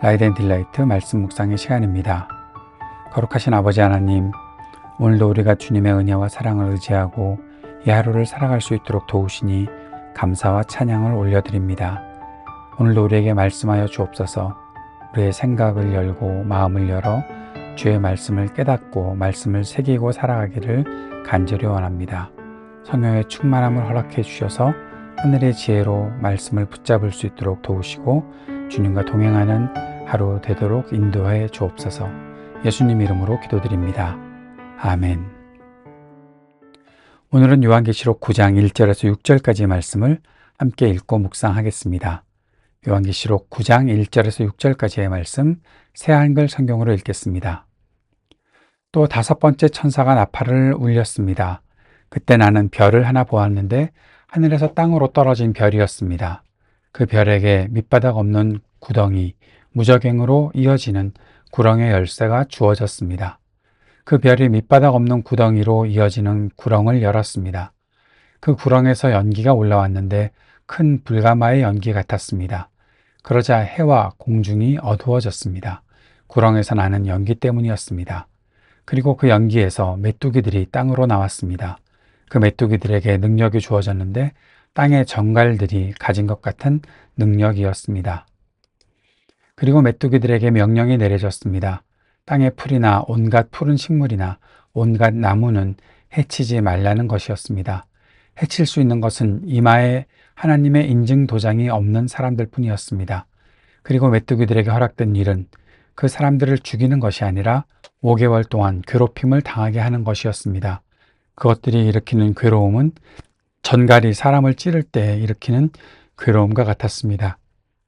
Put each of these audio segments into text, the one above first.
라이트 앤 딜라이트 말씀 묵상의 시간입니다. 거룩하신 아버지 하나님, 오늘도 우리가 주님의 은혜와 사랑을 의지하고 이 하루를 살아갈 수 있도록 도우시니 감사와 찬양을 올려드립니다. 오늘도 우리에게 말씀하여 주옵소서. 우리의 생각을 열고 마음을 열어 주의 말씀을 깨닫고 말씀을 새기고 살아가기를 간절히 원합니다. 성령의 충만함을 허락해 주셔서 하늘의 지혜로 말씀을 붙잡을 수 있도록 도우시고 주님과 동행하는 하루 되도록 인도해 주옵소서. 예수님 이름으로 기도드립니다. 아멘. 오늘은 요한계시록 9장 1절에서 6절까지의 말씀을 함께 읽고 묵상하겠습니다. 요한계시록 9장 1절에서 6절까지의 말씀 새 한글 성경으로 읽겠습니다. 또 다섯 번째 천사가 나팔을 울렸습니다. 그때 나는 별을 하나 보았는데 하늘에서 땅으로 떨어진 별이었습니다. 그 별에게 밑바닥 없는 구덩이, 무저갱으로 이어지는 구렁의 열쇠가 주어졌습니다. 그 별이 밑바닥 없는 구덩이로 이어지는 구렁을 열었습니다. 그 구렁에서 연기가 올라왔는데 큰 불가마의 연기 같았습니다. 그러자 해와 공중이 어두워졌습니다. 구렁에서 나는 연기 때문이었습니다. 그리고 그 연기에서 메뚜기들이 땅으로 나왔습니다. 그 메뚜기들에게 능력이 주어졌는데 땅의 정갈들이 가진 것 같은 능력이었습니다. 그리고 메뚜기들에게 명령이 내려졌습니다. 땅의 풀이나 온갖 푸른 식물이나 온갖 나무는 해치지 말라는 것이었습니다. 해칠 수 있는 것은 이마에 하나님의 인증 도장이 없는 사람들 뿐이었습니다. 그리고 메뚜기들에게 허락된 일은 그 사람들을 죽이는 것이 아니라 5개월 동안 괴롭힘을 당하게 하는 것이었습니다. 그것들이 일으키는 괴로움은 전갈이 사람을 찌를 때 일으키는 괴로움과 같았습니다.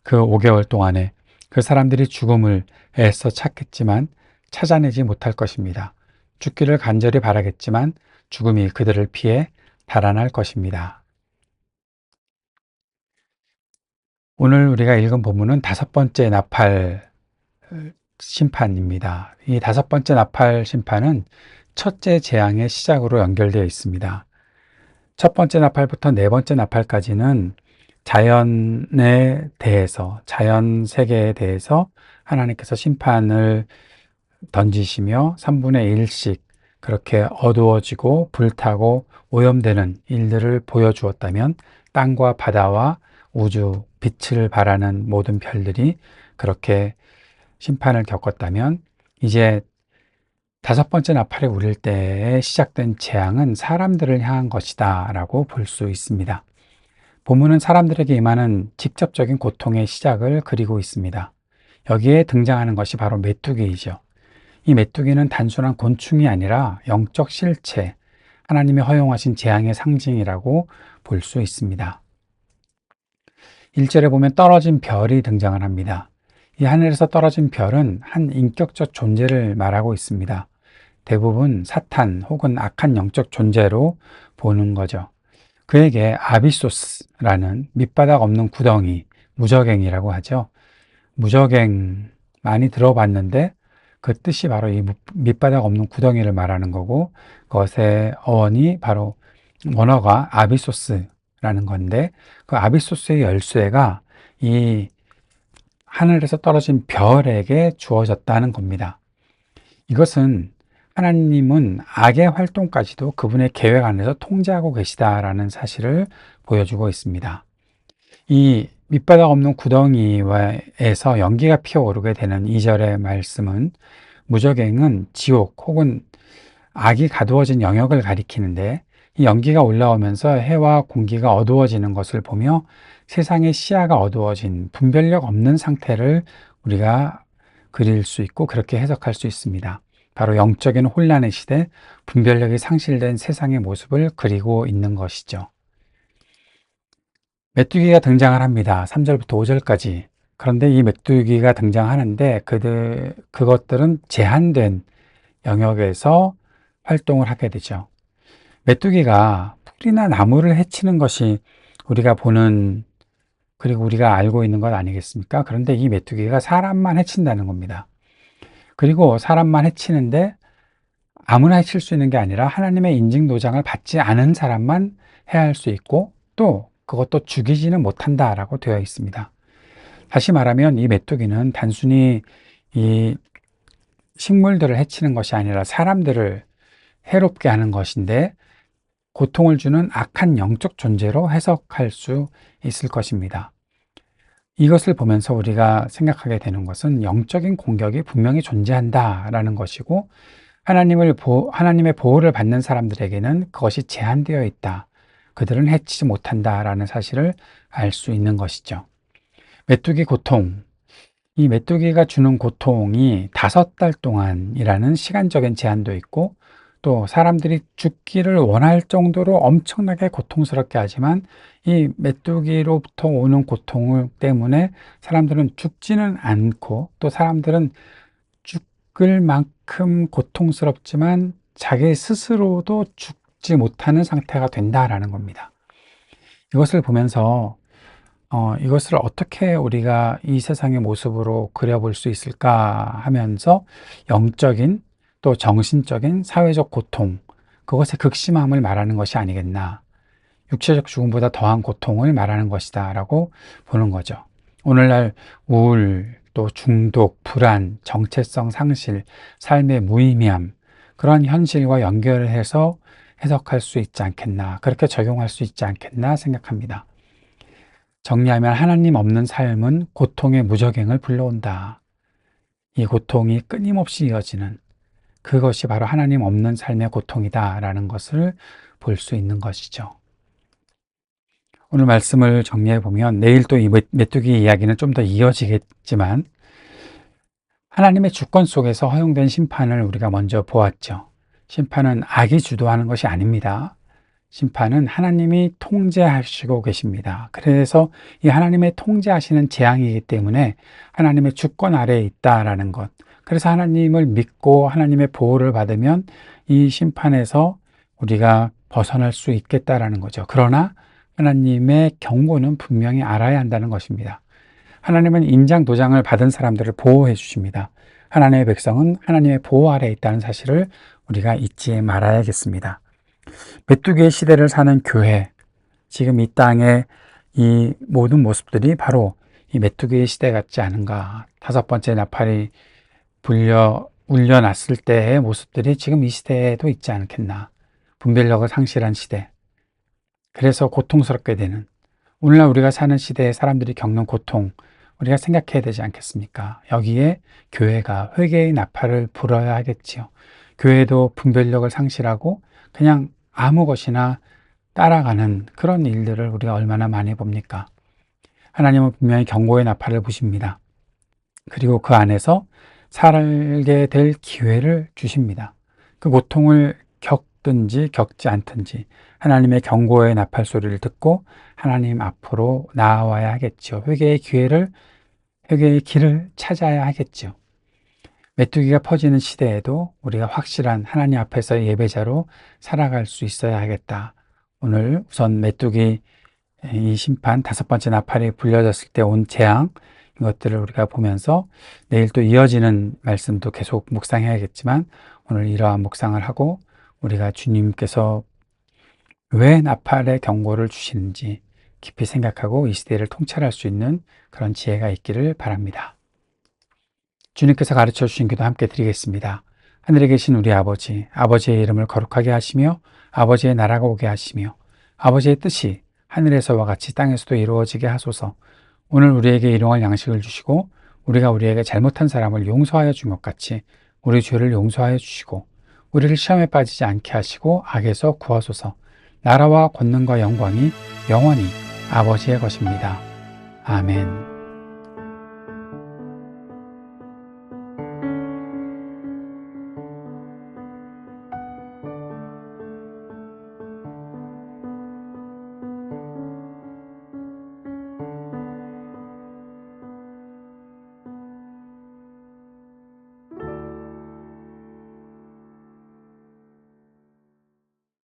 그 5개월 동안에 그 사람들이 죽음을 애써 찾겠지만 찾아내지 못할 것입니다. 죽기를 간절히 바라겠지만 죽음이 그들을 피해 달아날 것입니다. 오늘 우리가 읽은 본문은 다섯 번째 나팔 심판입니다. 이 다섯 번째 나팔 심판은 첫째 재앙의 시작으로 연결되어 있습니다. 첫 번째 나팔부터 네 번째 나팔까지는 자연에 대해서, 자연 세계에 대해서 하나님께서 심판을 던지시며 3분의 1씩 그렇게 어두워지고 불타고 오염되는 일들을 보여주었다면 땅과 바다와 우주, 빛을 발하는 모든 별들이 그렇게 심판을 겪었다면 이제 다섯 번째 나팔이 울릴 때에 시작된 재앙은 사람들을 향한 것이다 라고 볼 수 있습니다. 본문은 사람들에게 임하는 직접적인 고통의 시작을 그리고 있습니다. 여기에 등장하는 것이 바로 메뚜기이죠. 이 메뚜기는 단순한 곤충이 아니라 영적 실체, 하나님이 허용하신 재앙의 상징이라고 볼 수 있습니다. 1절에 보면 떨어진 별이 등장을 합니다. 이 하늘에서 떨어진 별은 한 인격적 존재를 말하고 있습니다. 대부분 사탄 혹은 악한 영적 존재로 보는 거죠. 그에게 아비소스라는 밑바닥 없는 구덩이, 무저갱이라고 하죠. 무저갱 많이 들어봤는데 그 뜻이 바로 이 밑바닥 없는 구덩이를 말하는 거고 그것의 어원이 바로 원어가 아비소스라는 건데 그 아비소스의 열쇠가 이 하늘에서 떨어진 별에게 주어졌다는 겁니다. 이것은 하나님은 악의 활동까지도 그분의 계획 안에서 통제하고 계시다라는 사실을 보여주고 있습니다. 이 밑바닥 없는 구덩이에서 연기가 피어오르게 되는 2절의 말씀은 무저갱은 지옥 혹은 악이 가두어진 영역을 가리키는데 이 연기가 올라오면서 해와 공기가 어두워지는 것을 보며 세상의 시야가 어두워진 분별력 없는 상태를 우리가 그릴 수 있고 그렇게 해석할 수 있습니다. 바로 영적인 혼란의 시대, 분별력이 상실된 세상의 모습을 그리고 있는 것이죠. 메뚜기가 등장을 합니다. 3절부터 5절까지. 그런데 이 메뚜기가 등장하는데 그것들은 제한된 영역에서 활동을 하게 되죠. 메뚜기가 풀이나 나무를 해치는 것이 우리가 보는 그리고 우리가 알고 있는 것 아니겠습니까? 그런데 이 메뚜기가 사람만 해친다는 겁니다. 그리고 사람만 해치는데 아무나 해칠 수 있는 게 아니라 하나님의 인증 도장을 받지 않은 사람만 해야 할 수 있고 또 그것도 죽이지는 못한다라고 되어 있습니다. 다시 말하면 이 메뚜기는 단순히 이 식물들을 해치는 것이 아니라 사람들을 해롭게 하는 것인데 고통을 주는 악한 영적 존재로 해석할 수 있을 것입니다. 이것을 보면서 우리가 생각하게 되는 것은 영적인 공격이 분명히 존재한다라는 것이고 하나님의 보호를 받는 사람들에게는 그것이 제한되어 있다. 그들은 해치지 못한다라는 사실을 알 수 있는 것이죠. 메뚜기 고통. 이 메뚜기가 주는 고통이 5달 동안이라는 시간적인 제한도 있고 또 사람들이 죽기를 원할 정도로 엄청나게 고통스럽게 하지만 이 메뚜기로부터 오는 고통 때문에 사람들은 죽지는 않고 또 사람들은 죽을 만큼 고통스럽지만 자기 스스로도 죽지 못하는 상태가 된다라는 겁니다. 이것을 보면서 이것을 어떻게 우리가 이 세상의 모습으로 그려볼 수 있을까 하면서 영적인 또 정신적인 사회적 고통, 그것의 극심함을 말하는 것이 아니겠나. 육체적 죽음보다 더한 고통을 말하는 것이다 라고 보는 거죠. 오늘날 우울, 또 중독, 불안, 정체성 상실, 삶의 무의미함, 그런 현실과 연결을 해서 해석할 수 있지 않겠나, 그렇게 적용할 수 있지 않겠나 생각합니다. 정리하면 하나님 없는 삶은 고통의 무적행을 불러온다. 이 고통이 끊임없이 이어지는 그것이 바로 하나님 없는 삶의 고통이다라는 것을 볼 수 있는 것이죠. 오늘 말씀을 정리해 보면 내일 또 이 메뚜기 이야기는 좀 더 이어지겠지만 하나님의 주권 속에서 허용된 심판을 우리가 먼저 보았죠. 심판은 악이 주도하는 것이 아닙니다. 심판은 하나님이 통제하시고 계십니다. 그래서 이 하나님의 통제하시는 재앙이기 때문에 하나님의 주권 아래에 있다라는 것. 그래서 하나님을 믿고 하나님의 보호를 받으면 이 심판에서 우리가 벗어날 수 있겠다라는 거죠. 그러나 하나님의 경고는 분명히 알아야 한다는 것입니다. 하나님은 인장 도장을 받은 사람들을 보호해 주십니다. 하나님의 백성은 하나님의 보호 아래에 있다는 사실을 우리가 잊지 말아야겠습니다. 메뚜기의 시대를 사는 교회, 지금 이 땅의 이 모든 모습들이 바로 이 메뚜기의 시대 같지 않은가. 5번째 나팔이 울려났을 때의 모습들이 지금 이 시대에도 있지 않겠나. 분별력을 상실한 시대. 그래서 고통스럽게 되는 오늘날 우리가 사는 시대에 사람들이 겪는 고통, 우리가 생각해야 되지 않겠습니까? 여기에 교회가 회개의 나팔을 불어야 하겠지요. 교회도 분별력을 상실하고 그냥 아무 것이나 따라가는 그런 일들을 우리가 얼마나 많이 봅니까? 하나님은 분명히 경고의 나팔을 부십니다. 그리고 그 안에서 살게 될 기회를 주십니다. 그 고통을 겪든지 겪지 않든지 하나님의 경고의 나팔 소리를 듣고 하나님 앞으로 나아와야 하겠죠. 회개의 길을 찾아야 하겠죠. 메뚜기가 퍼지는 시대에도 우리가 확실한 하나님 앞에서의 예배자로 살아갈 수 있어야 하겠다. 오늘 우선 메뚜기 이 심판 5번째 나팔이 불려졌을 때 온 재앙, 이것들을 우리가 보면서 내일 또 이어지는 말씀도 계속 묵상해야겠지만 오늘 이러한 묵상을 하고 우리가 주님께서 왜 나팔의 경고를 주시는지 깊이 생각하고 이 시대를 통찰할 수 있는 그런 지혜가 있기를 바랍니다. 주님께서 가르쳐 주신 기도 함께 드리겠습니다. 하늘에 계신 우리 아버지, 아버지의 이름을 거룩하게 하시며 아버지의 나라가 오게 하시며 아버지의 뜻이 하늘에서와 같이 땅에서도 이루어지게 하소서. 오늘 우리에게 일용할 양식을 주시고 우리가 우리에게 잘못한 사람을 용서하여 준 것 같이 우리 죄를 용서하여 주시고 우리를 시험에 빠지지 않게 하시고 악에서 구하소서. 나라와 권능과 영광이 영원히 아버지의 것입니다. 아멘.